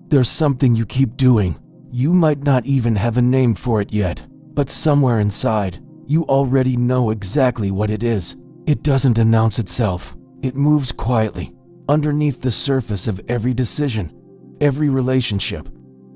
There's something you keep doing. You might not even have a name for it yet, but somewhere inside, you already know exactly what it is. It doesn't announce itself. It moves quietly, underneath the surface of every decision, every relationship.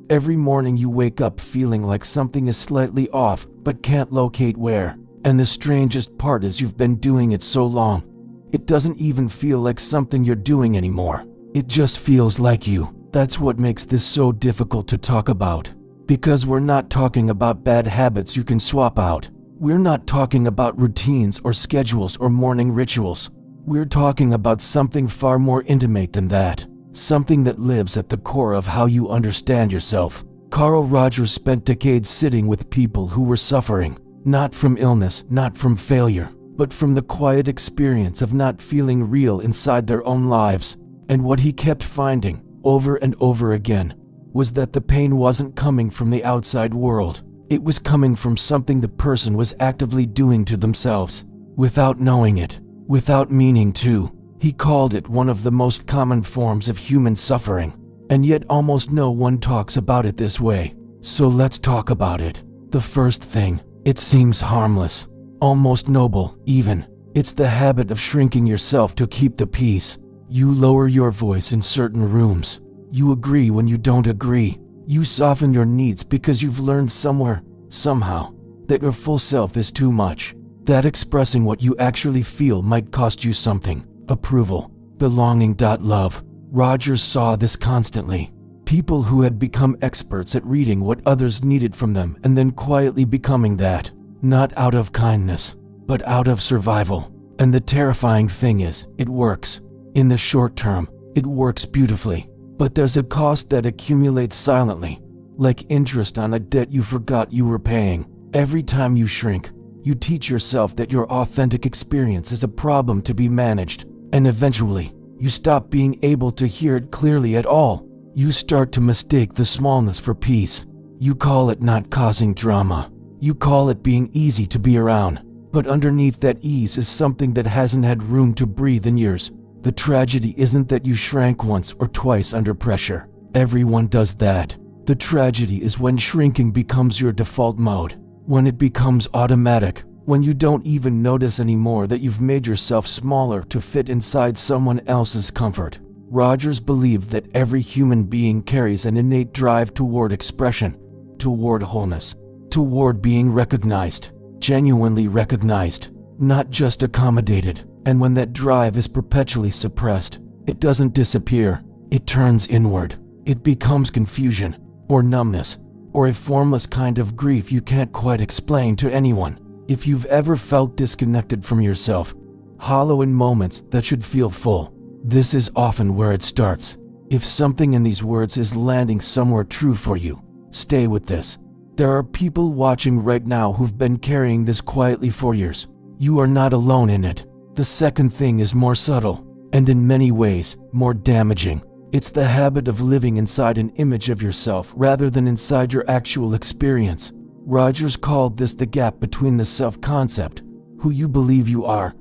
Every morning you wake up feeling like something is slightly off, but can't locate where. And the strangest part is you've been doing it so long, it doesn't even feel like something you're doing anymore. It just feels like you. That's what makes this so difficult to talk about. Because we're not talking about bad habits you can swap out. We're not talking about routines or schedules or morning rituals. We're talking about something far more intimate than that. Something that lives at the core of how you understand yourself. Carl Rogers spent decades sitting with people who were suffering, not from illness, not from failure, but from the quiet experience of not feeling real inside their own lives. And what he kept finding, over and over again, was that the pain wasn't coming from the outside world. It was coming from something the person was actively doing to themselves, without knowing it, without meaning to. He called it one of the most common forms of human suffering, and yet almost no one talks about it this way. So let's talk about it. The first thing, it seems harmless, almost noble, even. It's the habit of shrinking yourself to keep the peace. You lower your voice in certain rooms. You agree when you don't agree. You soften your needs because you've learned somewhere, somehow, that your full self is too much. That expressing what you actually feel might cost you something. Approval, belonging. Love. Rogers saw this constantly. People who had become experts at reading what others needed from them and then quietly becoming that, not out of kindness, but out of survival. And the terrifying thing is, it works. In the short term, it works beautifully, but there's a cost that accumulates silently, like interest on a debt you forgot you were paying. Every time you shrink, you teach yourself that your authentic experience is a problem to be managed. And eventually, you stop being able to hear it clearly at all. You start to mistake the smallness for peace. You call it not causing drama. You call it being easy to be around. But underneath that ease is something that hasn't had room to breathe in years. The tragedy isn't that you shrank once or twice under pressure. Everyone does that. The tragedy is when shrinking becomes your default mode. When it becomes automatic. When you don't even notice anymore that you've made yourself smaller to fit inside someone else's comfort. Rogers believed that every human being carries an innate drive toward expression, toward wholeness, toward being recognized, genuinely recognized, not just accommodated. And when that drive is perpetually suppressed, it doesn't disappear, it turns inward. It becomes confusion, or numbness, or a formless kind of grief you can't quite explain to anyone. If you've ever felt disconnected from yourself, hollow in moments that should feel full, this is often where it starts. If something in these words is landing somewhere true for you, stay with this. There are people watching right now who've been carrying this quietly for years. You are not alone in it. The second thing is more subtle, and in many ways, more damaging. It's the habit of living inside an image of yourself rather than inside your actual experience. Rogers called this the gap between the self-concept, who you believe you are,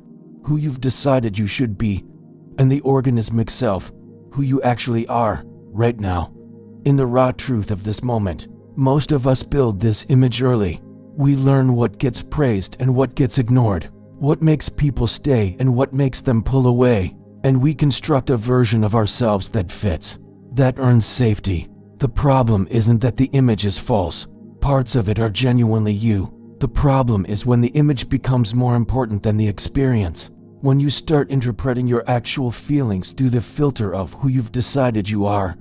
who you've decided you should be, and the organismic self, who you actually are, right now. In the raw truth of this moment, most of us build this image early. We learn what gets praised and what gets ignored, what makes people stay and what makes them pull away, and we construct a version of ourselves that fits, that earns safety. The problem isn't that the image is false. Parts of it are genuinely you. The problem is when the image becomes more important than the experience. When you start interpreting your actual feelings through the filter of who you've decided you are,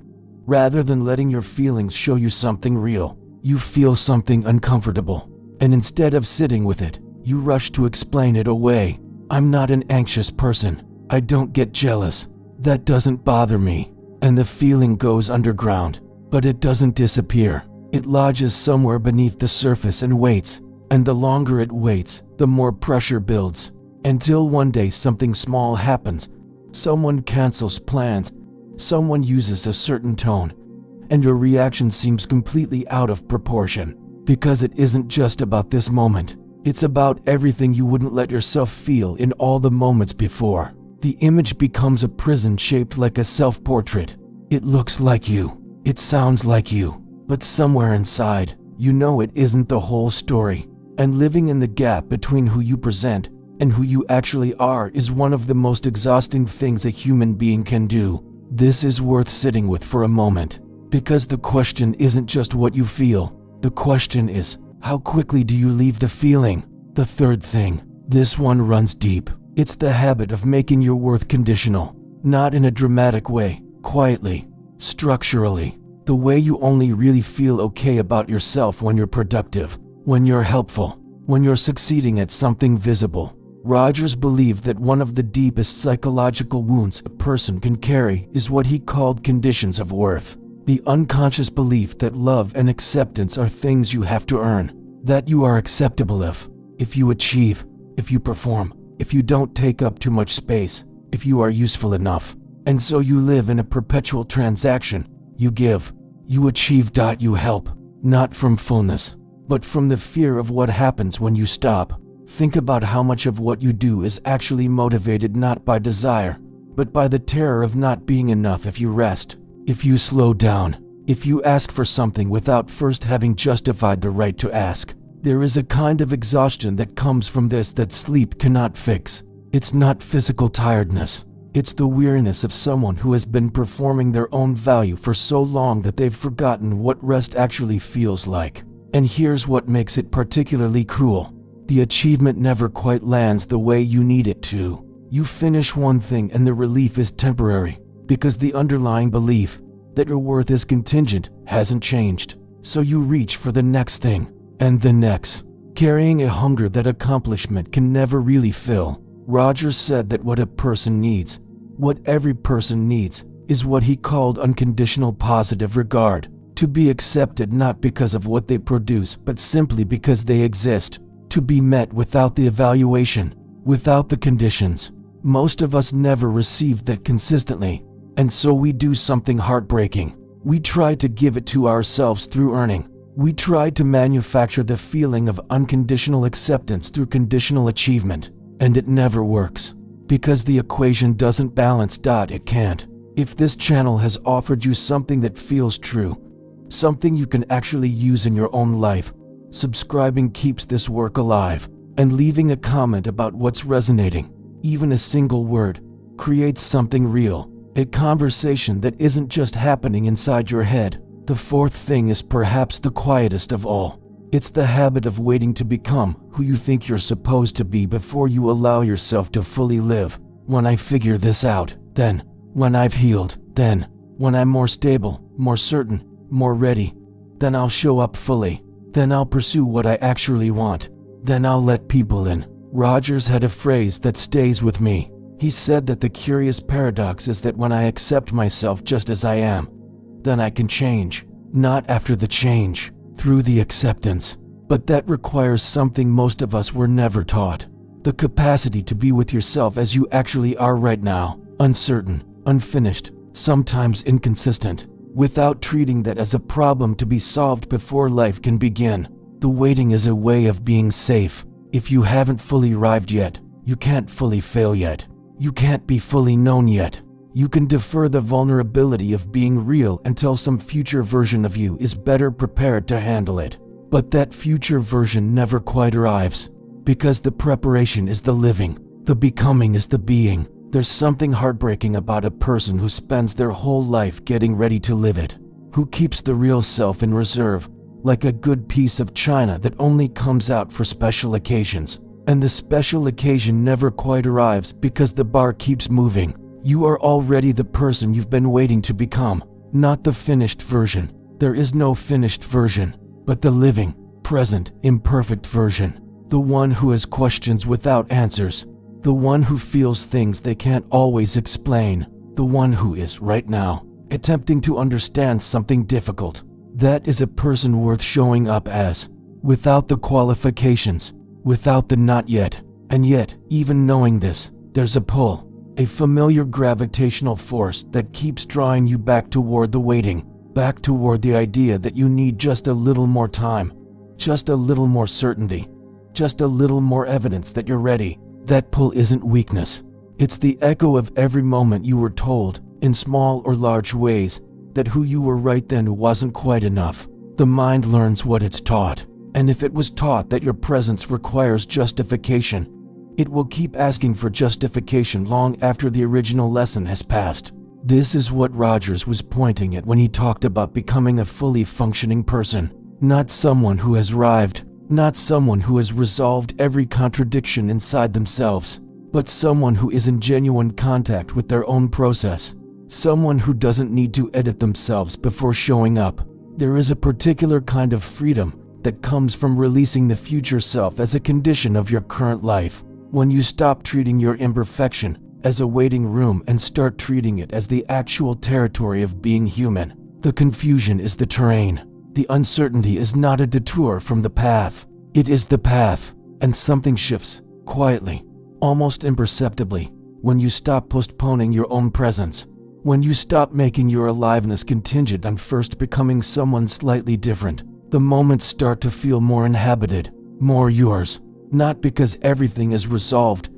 rather than letting your feelings show you something real. You feel something uncomfortable, and instead of sitting with it, you rush to explain it away. I'm not an anxious person. I don't get jealous. That doesn't bother me. And the feeling goes underground, but it doesn't disappear. It lodges somewhere beneath the surface and waits, and the longer it waits, the more pressure builds, until one day something small happens. Someone cancels plans, someone uses a certain tone, and your reaction seems completely out of proportion. Because it isn't just about this moment, it's about everything you wouldn't let yourself feel in all the moments before. The image becomes a prison shaped like a self-portrait. It looks like you, It sounds like you, but somewhere inside, you know it isn't the whole story. And living in the gap between who you present and who you actually are is one of the most exhausting things a human being can do. This is worth sitting with for a moment, because the question isn't just what you feel. The question is, how quickly do you leave the feeling? The third thing, this one runs deep. It's the habit of making your worth conditional, not in a dramatic way, quietly, structurally. The way you only really feel okay about yourself when you're productive, when you're helpful, when you're succeeding at something visible. Rogers believed that one of the deepest psychological wounds a person can carry is what he called conditions of worth. The unconscious belief that love and acceptance are things you have to earn, that you are acceptable if you achieve, if you perform, if you don't take up too much space, if you are useful enough. And so you live in a perpetual transaction. You give, you achieve. You help, not from fullness, but from the fear of what happens when you stop. Think about how much of what you do is actually motivated not by desire, but by the terror of not being enough if you rest, if you slow down, if you ask for something without first having justified the right to ask. There is a kind of exhaustion that comes from this that sleep cannot fix. It's not physical tiredness. It's the weariness of someone who has been performing their own value for so long that they've forgotten what rest actually feels like. And here's what makes it particularly cruel. The achievement never quite lands the way you need it to. You finish one thing and the relief is temporary, because the underlying belief that your worth is contingent hasn't changed. So you reach for the next thing, and the next, carrying a hunger that accomplishment can never really fill. Rogers said that what a person needs, what every person needs, is what he called unconditional positive regard. To be accepted not because of what they produce, but simply because they exist. To be met without the evaluation, without the conditions. Most of us never received that consistently, and so we do something heartbreaking. We try to give it to ourselves through earning. We try to manufacture the feeling of unconditional acceptance through conditional achievement, and it never works. Because the equation doesn't balance. It can't. If this channel has offered you something that feels true, something you can actually use in your own life, subscribing keeps this work alive, and leaving a comment about what's resonating, even a single word, creates something real, a conversation that isn't just happening inside your head. The fourth thing is perhaps the quietest of all. It's the habit of waiting to become who you think you're supposed to be before you allow yourself to fully live. When I figure this out, then. When I've healed, then. When I'm more stable, more certain, more ready, then I'll show up fully. Then I'll pursue what I actually want. Then I'll let people in. Rogers had a phrase that stays with me. He said that the curious paradox is that when I accept myself just as I am, then I can change. Not after the change, through the acceptance. But that requires something most of us were never taught. The capacity to be with yourself as you actually are right now, uncertain, unfinished, sometimes inconsistent, without treating that as a problem to be solved before life can begin. The waiting is a way of being safe. If you haven't fully arrived yet, you can't fully fail yet. You can't be fully known yet. You can defer the vulnerability of being real until some future version of you is better prepared to handle it. But that future version never quite arrives, because the preparation is the living, the becoming is the being. There's something heartbreaking about a person who spends their whole life getting ready to live it, who keeps the real self in reserve, like a good piece of china that only comes out for special occasions. And the special occasion never quite arrives because the bar keeps moving. You are already the person you've been waiting to become, not the finished version. There is no finished version, but the living, present, imperfect version. The one who has questions without answers. The one who feels things they can't always explain. The one who is, right now, attempting to understand something difficult. That is a person worth showing up as, without the qualifications, without the not yet. And yet, even knowing this, there's a pull. A familiar gravitational force that keeps drawing you back toward the waiting, back toward the idea that you need just a little more time, just a little more certainty, just a little more evidence that you're ready. That pull isn't weakness. It's the echo of every moment you were told, in small or large ways, that who you were right then wasn't quite enough. The mind learns what it's taught, and if it was taught that your presence requires justification, it will keep asking for justification long after the original lesson has passed. This is what Rogers was pointing at when he talked about becoming a fully functioning person. Not someone who has arrived, not someone who has resolved every contradiction inside themselves, but someone who is in genuine contact with their own process. Someone who doesn't need to edit themselves before showing up. There is a particular kind of freedom that comes from releasing the future self as a condition of your current life. When you stop treating your imperfection as a waiting room and start treating it as the actual territory of being human. The confusion is the terrain. The uncertainty is not a detour from the path. It is the path, and something shifts, quietly, almost imperceptibly, when you stop postponing your own presence. When you stop making your aliveness contingent on first becoming someone slightly different, the moments start to feel more inhabited, more yours. Not because everything is resolved,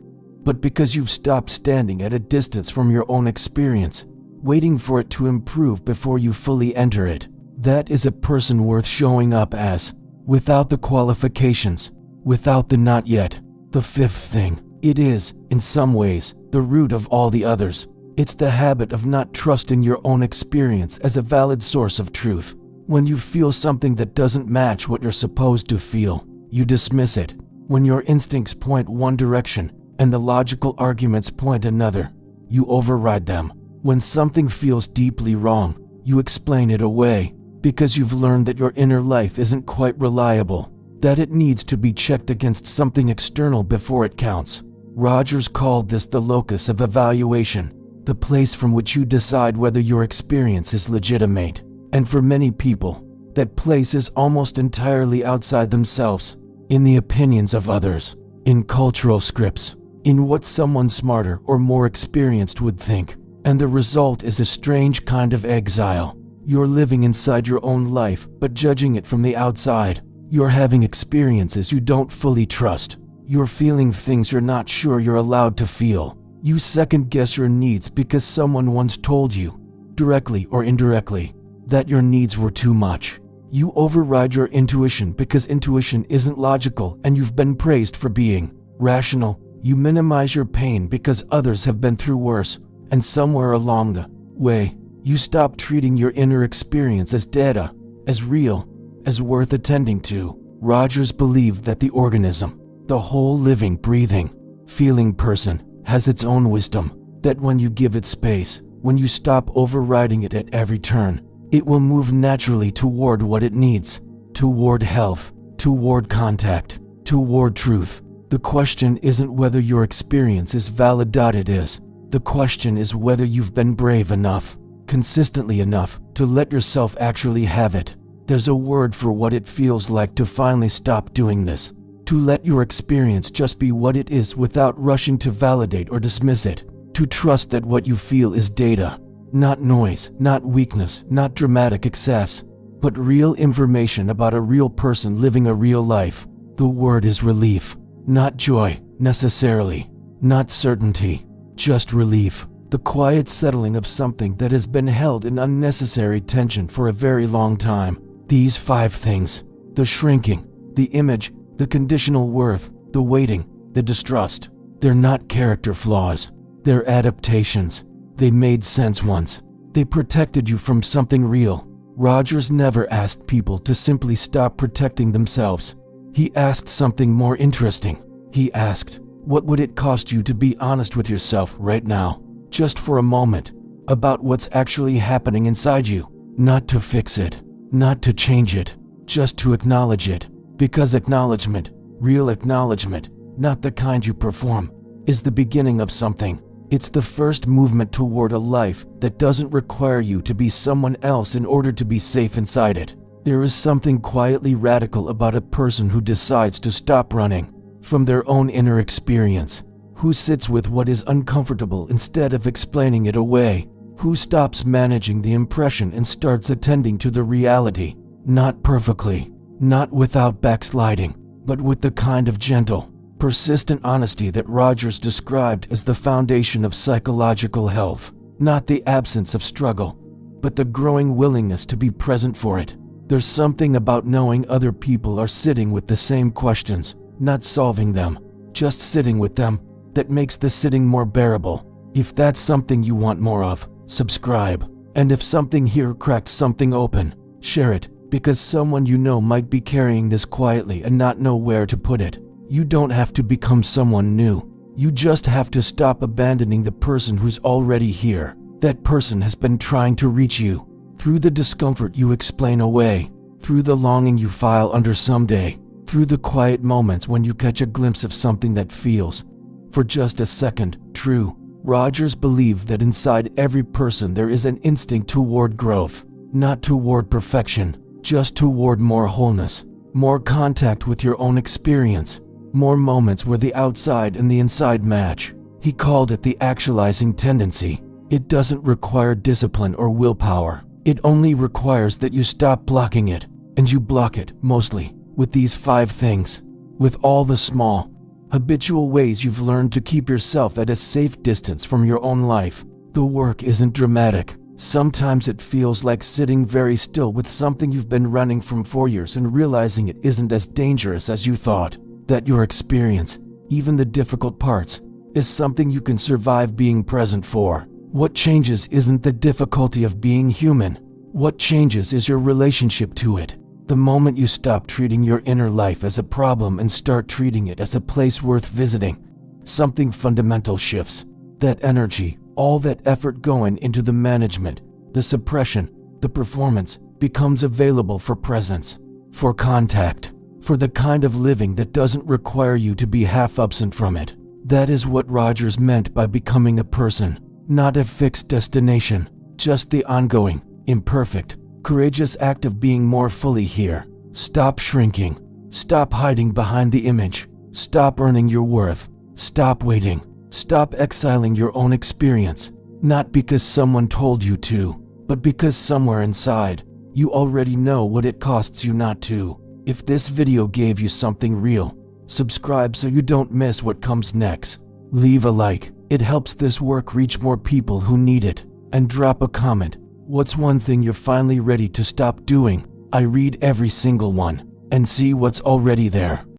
but because you've stopped standing at a distance from your own experience, waiting for it to improve before you fully enter it. That is a person worth showing up as, without the qualifications, without the not yet. The fifth thing, it is, in some ways, the root of all the others. It's the habit of not trusting your own experience as a valid source of truth. When you feel something that doesn't match what you're supposed to feel, you dismiss it. When your instincts point one direction and the logical arguments point another, you override them. When something feels deeply wrong, you explain it away because you've learned that your inner life isn't quite reliable, that it needs to be checked against something external before it counts. Rogers called this the locus of evaluation, the place from which you decide whether your experience is legitimate. And for many people, that place is almost entirely outside themselves, in the opinions of others, in cultural scripts, in what someone smarter or more experienced would think. And the result is a strange kind of exile. You're living inside your own life, but judging it from the outside. You're having experiences you don't fully trust. You're feeling things you're not sure you're allowed to feel. You second-guess your needs because someone once told you, directly or indirectly, that your needs were too much. You override your intuition because intuition isn't logical and you've been praised for being rational. You minimize your pain because others have been through worse, and somewhere along the way, you stop treating your inner experience as data, as real, as worth attending to. Rogers believed that the organism, the whole living, breathing, feeling person, has its own wisdom, that when you give it space, when you stop overriding it at every turn, it will move naturally toward what it needs, toward health, toward contact, toward truth. The question isn't whether your experience is valid. It is. The question is whether you've been brave enough, consistently enough, to let yourself actually have it. There's a word for what it feels like to finally stop doing this, to let your experience just be what it is without rushing to validate or dismiss it, to trust that what you feel is data, not noise, not weakness, not dramatic excess, but real information about a real person living a real life. The word is relief. Not joy, necessarily. Not certainty. Just relief. The quiet settling of something that has been held in unnecessary tension for a very long time. These 5 things. The shrinking, the image, the conditional worth, the waiting, the distrust. They're not character flaws. They're adaptations. They made sense once. They protected you from something real. Rogers never asked people to simply stop protecting themselves. He asked something more interesting. He asked, what would it cost you to be honest with yourself right now, just for a moment, about what's actually happening inside you? Not to fix it, not to change it, just to acknowledge it. Because acknowledgement, real acknowledgement, not the kind you perform, is the beginning of something. It's the first movement toward a life that doesn't require you to be someone else in order to be safe inside it. There is something quietly radical about a person who decides to stop running from their own inner experience, who sits with what is uncomfortable instead of explaining it away, who stops managing the impression and starts attending to the reality, not perfectly, not without backsliding, but with the kind of gentle, persistent honesty that Rogers described as the foundation of psychological health, not the absence of struggle, but the growing willingness to be present for it. There's something about knowing other people are sitting with the same questions, not solving them, just sitting with them, that makes the sitting more bearable. If that's something you want more of, subscribe. And if something here cracked something open, share it, because someone you know might be carrying this quietly and not know where to put it. You don't have to become someone new. You just have to stop abandoning the person who's already here. That person has been trying to reach you. Through the discomfort you explain away, through the longing you file under someday, through the quiet moments when you catch a glimpse of something that feels, for just a second, true. Rogers believed that inside every person there is an instinct toward growth, not toward perfection, just toward more wholeness, more contact with your own experience, more moments where the outside and the inside match. He called it the actualizing tendency. It doesn't require discipline or willpower. It only requires that you stop blocking it, and you block it, mostly, with these 5 things. With all the small, habitual ways you've learned to keep yourself at a safe distance from your own life. The work isn't dramatic. Sometimes it feels like sitting very still with something you've been running from for years and realizing it isn't as dangerous as you thought. That your experience, even the difficult parts, is something you can survive being present for. What changes isn't the difficulty of being human. What changes is your relationship to it. The moment you stop treating your inner life as a problem and start treating it as a place worth visiting, something fundamental shifts. That energy, all that effort going into the management, the suppression, the performance, becomes available for presence, for contact, for the kind of living that doesn't require you to be half absent from it. That is what Rogers meant by becoming a person. Not a fixed destination, just the ongoing, imperfect, courageous act of being more fully here. Stop shrinking. Stop hiding behind the image. Stop earning your worth. Stop waiting. Stop exiling your own experience, not because someone told you to, but because somewhere inside, you already know what it costs you not to. If this video gave you something real, subscribe so you don't miss what comes next. Leave a like. It helps this work reach more people who need it. And drop a comment. What's one thing you're finally ready to stop doing? I read every single one and see what's already there.